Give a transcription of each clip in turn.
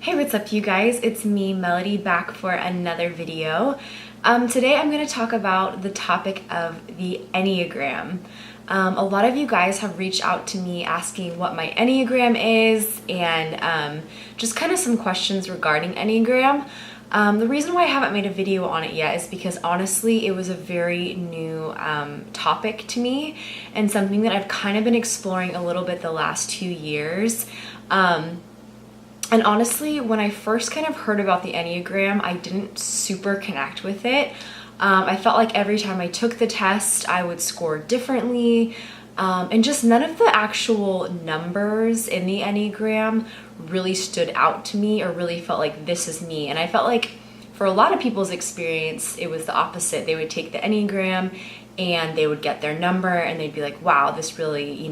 Hey, what's up you guys? It's me, Melody, back for another video. Today I'm going to talk about the topic of the Enneagram. A lot of you guys have reached out to me asking what my Enneagram is and just kind of some questions regarding Enneagram. The reason why I haven't made a video on it yet is because honestly it was a very new topic to me and something that I've kind of been exploring a little bit the last 2 years. And honestly, when I first kind of heard about the Enneagram, I didn't super connect with it. I felt like every time I took the test, I would score differently. And just none of the actual numbers in the Enneagram really stood out to me or really felt like this is me. And I felt like for a lot of people's experience, it was the opposite. They would take the Enneagram and they would get their number and they'd be like, wow, this really,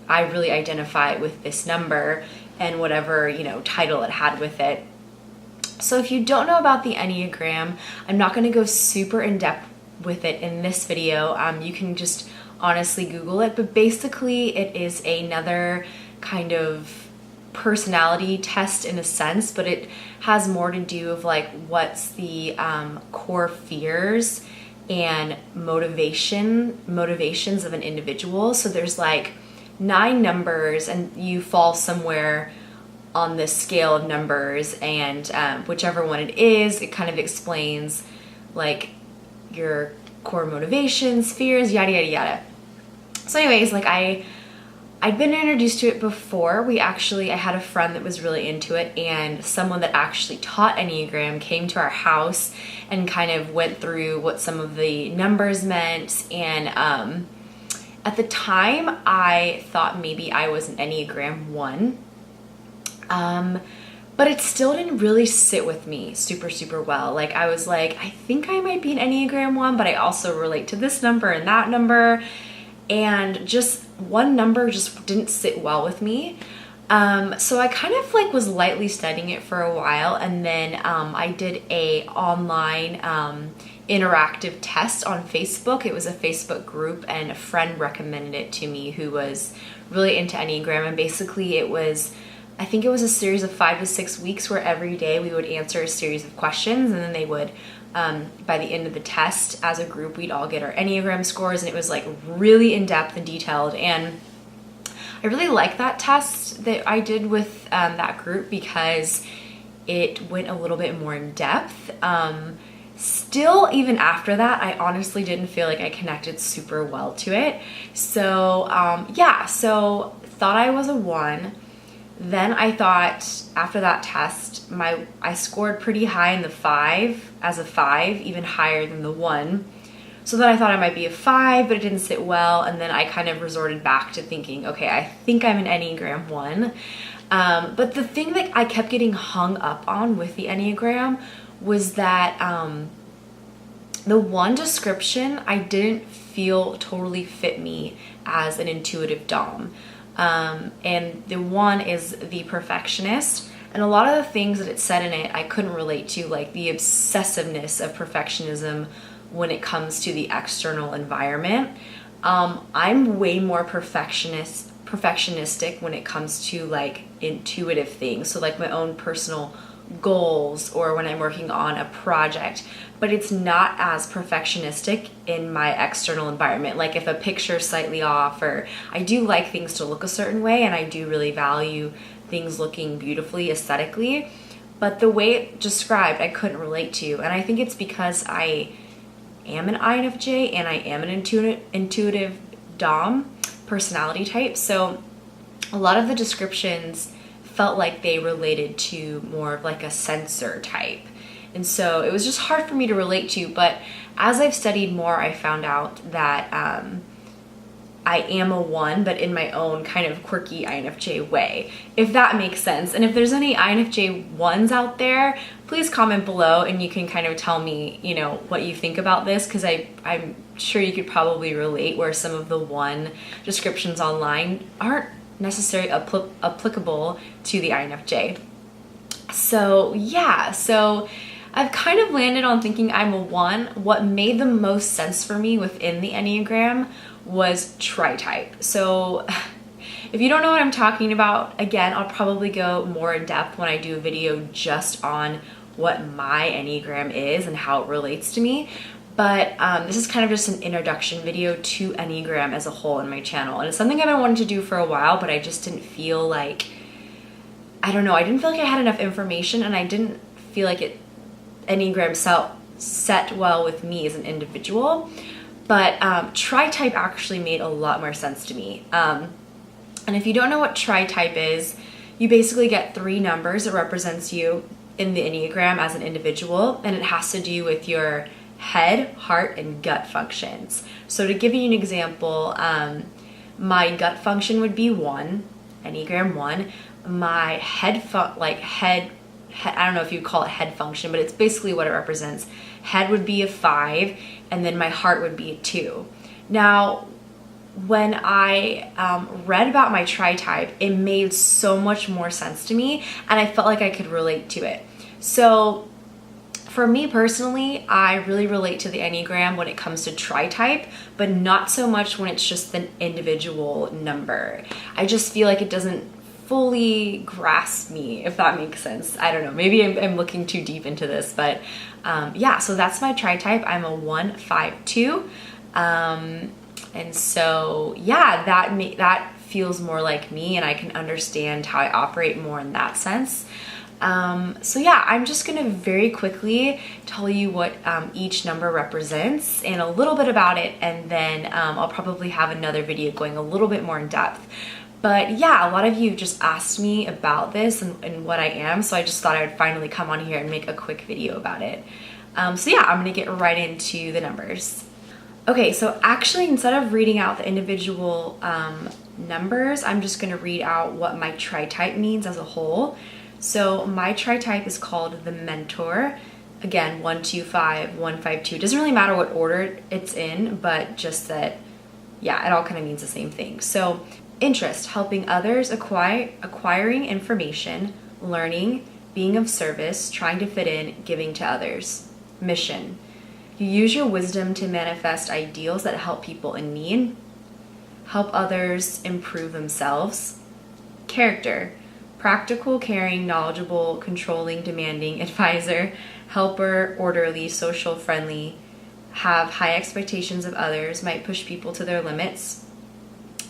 I really identify with this number and whatever, title it had with it. So if you don't know about the Enneagram, I'm not going to go super in depth with it in this video. You can just honestly Google it, but basically it is another kind of personality test in a sense, but it has more to do with like what's the core fears and motivations of an individual. So there's like 9 numbers and you fall somewhere on this scale of numbers, and whichever one it is, it kind of explains like your core motivations, fears, yada yada yada. So anyways, like I'd been introduced to it before. I had a friend that was really into it, and someone that actually taught Enneagram came to our house and kind of went through what some of the numbers meant. And at the time, I thought maybe I was an Enneagram 1, but it still didn't really sit with me super well. Like I was like, I think I might be an Enneagram 1, but I also relate to this number and that number, and just one number just didn't sit well with me. So I kind of like was lightly studying it for a while, and then I did a online interactive test on Facebook. It was a Facebook group and a friend recommended it to me who was really into Enneagram, and basically I think it was a series of 5 to 6 weeks where every day we would answer a series of questions, and then they would by the end of the test as a group we'd all get our Enneagram scores, and it was like really in-depth and detailed. And I really liked that test that I did with that group because it went a little bit more in depth. Still, even after that, I honestly didn't feel like I connected super well to it. So so thought I was a 1. Then I thought after that test, I scored pretty high in the 5 as a 5, even higher than the 1. So then I thought I might be a 5, but it didn't sit well. And then I kind of resorted back to thinking, okay, I think I'm an Enneagram 1. But the thing that I kept getting hung up on with the Enneagram was that the 1 description I didn't feel totally fit me as an intuitive Dom. And the 1 is the perfectionist, and a lot of the things that it said in it I couldn't relate to, like the obsessiveness of perfectionism when it comes to the external environment. I'm way more perfectionistic when it comes to like intuitive things, so like my own personal goals or when I'm working on a project, but it's not as perfectionistic in my external environment. Like if a picture's slightly off, or I do like things to look a certain way, and I do really value things looking beautifully aesthetically, but the way it described I couldn't relate to. And I think it's because I am an INFJ and I am an intuitive Dom personality type, so a lot of the descriptions felt like they related to more of like a sensor type. And so it was just hard for me to relate to, but as I've studied more, I found out that I am a 1, but in my own kind of quirky INFJ way, if that makes sense. And if there's any INFJ 1s out there, please comment below and you can kind of tell me, what you think about this, because I'm sure you could probably relate where some of the 1 descriptions online aren't necessarily applicable to the INFJ. So I've kind of landed on thinking I'm a 1. What made the most sense for me within the Enneagram was tri-type. So if you don't know what I'm talking about, again, I'll probably go more in depth when I do a video just on what my Enneagram is and how it relates to me. But this is kind of just an introduction video to Enneagram as a whole in my channel. And it's something I've been wanting to do for a while, but I just didn't feel like, I don't know, I didn't feel like I had enough information, and I didn't feel like Enneagram set well with me as an individual. But tri-type actually made a lot more sense to me. And if you don't know what tri-type is, you basically get 3 numbers that represents you in the Enneagram as an individual, and it has to do with your head, heart, and gut functions. So to give you an example, my gut function would be 1, Enneagram 1. My I don't know if you'd call it head function, but it's basically what it represents. Head would be a 5, and then my heart would be a 2. Now, when I read about my tri-type, it made so much more sense to me, and I felt like I could relate to it. So for me personally, I really relate to the Enneagram when it comes to tri-type, but not so much when it's just an individual number. I just feel like it doesn't fully grasp me, if that makes sense. I don't know, maybe I'm looking too deep into this, but yeah, so that's my tri-type. I'm a 1-5-2. And so yeah, that feels more like me, and I can understand how I operate more in that sense. So yeah, I'm just gonna very quickly tell you what each number represents and a little bit about it, and then I'll probably have another video going a little bit more in depth. But yeah, a lot of you just asked me about this and what I am, so I just thought I would finally come on here and make a quick video about it. So yeah, I'm gonna get right into the numbers. Okay, so actually, instead of reading out the individual numbers, I'm just gonna read out what my tri-type means as a whole. So my tri-type is called the Mentor. Again, 1-2-5, 1-5-2. It doesn't really matter what order it's in, but just that, yeah, it all kind of means the same thing. So interest, helping others, acquiring information, learning, being of service, trying to fit in, giving to others. Mission, you use your wisdom to manifest ideals that help people in need, help others improve themselves. Character, practical, caring, knowledgeable, controlling, demanding, advisor, helper, orderly, social, friendly, have high expectations of others, might push people to their limits.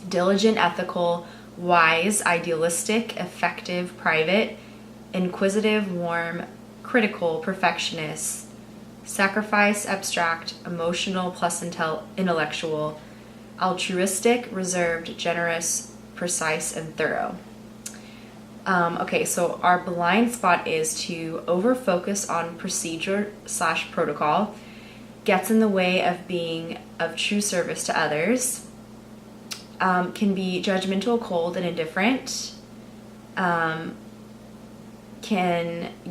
Diligent, ethical, wise, idealistic, effective, private, inquisitive, warm, critical, perfectionist, sacrifice, abstract, emotional plus intellectual, altruistic, reserved, generous, precise, and thorough. Okay, so our blind spot is to over-focus on procedure/protocol, gets in the way of being of true service to others, can be judgmental, cold, and indifferent, can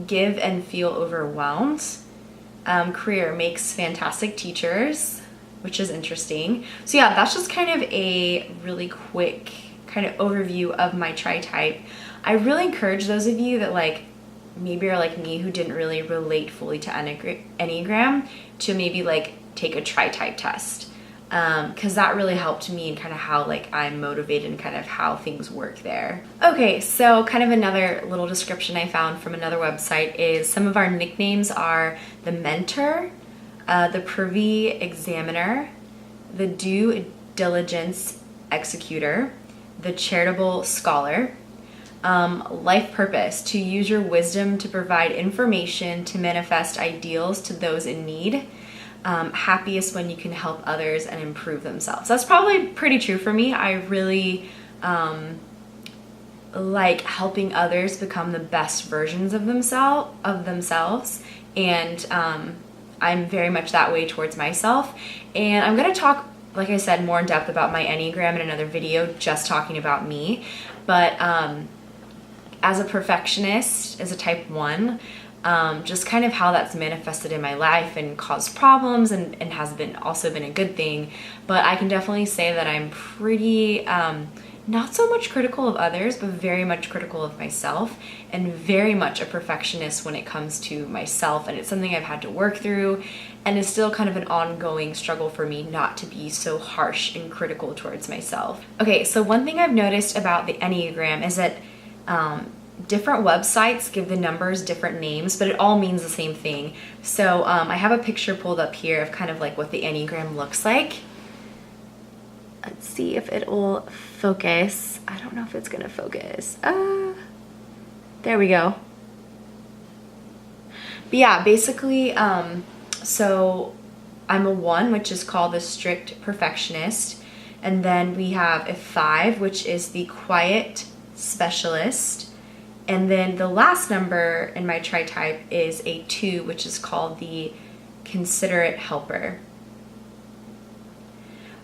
give and feel overwhelmed. Career, makes fantastic teachers, which is interesting. So yeah, that's just kind of a really quick kind of overview of my tri-type. I really encourage those of you that like maybe are like me who didn't really relate fully to Enneagram to maybe like take a tri-type test, because that really helped me in kind of how like I'm motivated and kind of how things work there. Okay, so kind of another little description I found from another website is some of our nicknames are the Mentor, the Privy Examiner, the Due Diligence Executor, the Charitable Scholar. Life purpose, to use your wisdom to provide information to manifest ideals to those in need. Happiest when you can help others and improve themselves. That's probably pretty true for me. I really like helping others become the best versions of themselves, and I'm very much that way towards myself. And I'm going to talk, like I said, more in depth about my Enneagram in another video, just talking about me. But as a perfectionist, as a type 1, just kind of how that's manifested in my life and caused problems and has been also been a good thing. But I can definitely say that I'm pretty not so much critical of others, but very much critical of myself, and very much a perfectionist when it comes to myself. And it's something I've had to work through, and is still kind of an ongoing struggle for me not to be so harsh and critical towards myself. Okay, so one thing I've noticed about the Enneagram is that different websites give the numbers different names, but it all means the same thing. So I have a picture pulled up here of kind of like what the Enneagram looks like. Let's see if it will focus. I don't know if it's gonna focus. There we go. But yeah, basically, so I'm a 1, which is called the strict perfectionist. And then we have a 5, which is the quiet specialist. And then the last number in my tri-type is a 2, which is called the considerate helper.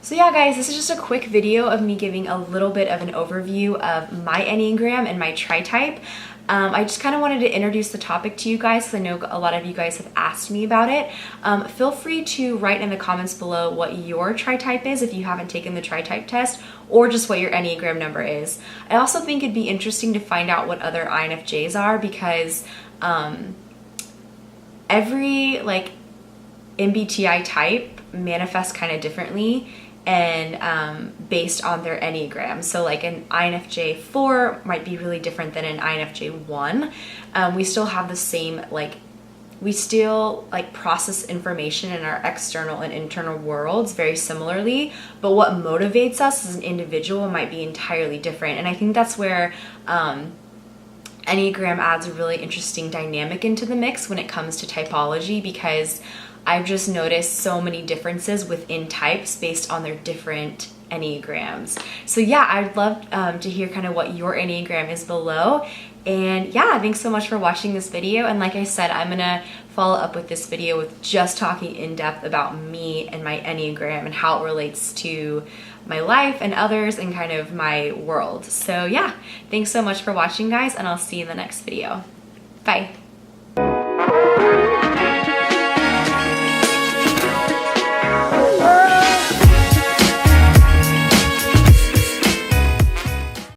So yeah, guys, this is just a quick video of me giving a little bit of an overview of my Enneagram and my tri-type. I just kind of wanted to introduce the topic to you guys because I know a lot of you guys have asked me about it. Feel free to write in the comments below what your tri-type is if you haven't taken the tri-type test, or just what your Enneagram number is. I also think it'd be interesting to find out what other INFJs are, because every like MBTI type manifests kind of differently, and based on their Enneagram. So like an INFJ 4 might be really different than an INFJ 1. We still have the same, like, we still like process information in our external and internal worlds very similarly, but what motivates us as an individual might be entirely different. And I think that's where Enneagram adds a really interesting dynamic into the mix when it comes to typology, because I've just noticed so many differences within types based on their different Enneagrams. So yeah, I'd love to hear kind of what your Enneagram is below. And yeah, thanks so much for watching this video. And like I said, I'm gonna follow up with this video with just talking in depth about me and my Enneagram and how it relates to my life and others and kind of my world. So yeah, thanks so much for watching, guys, and I'll see you in the next video. Bye.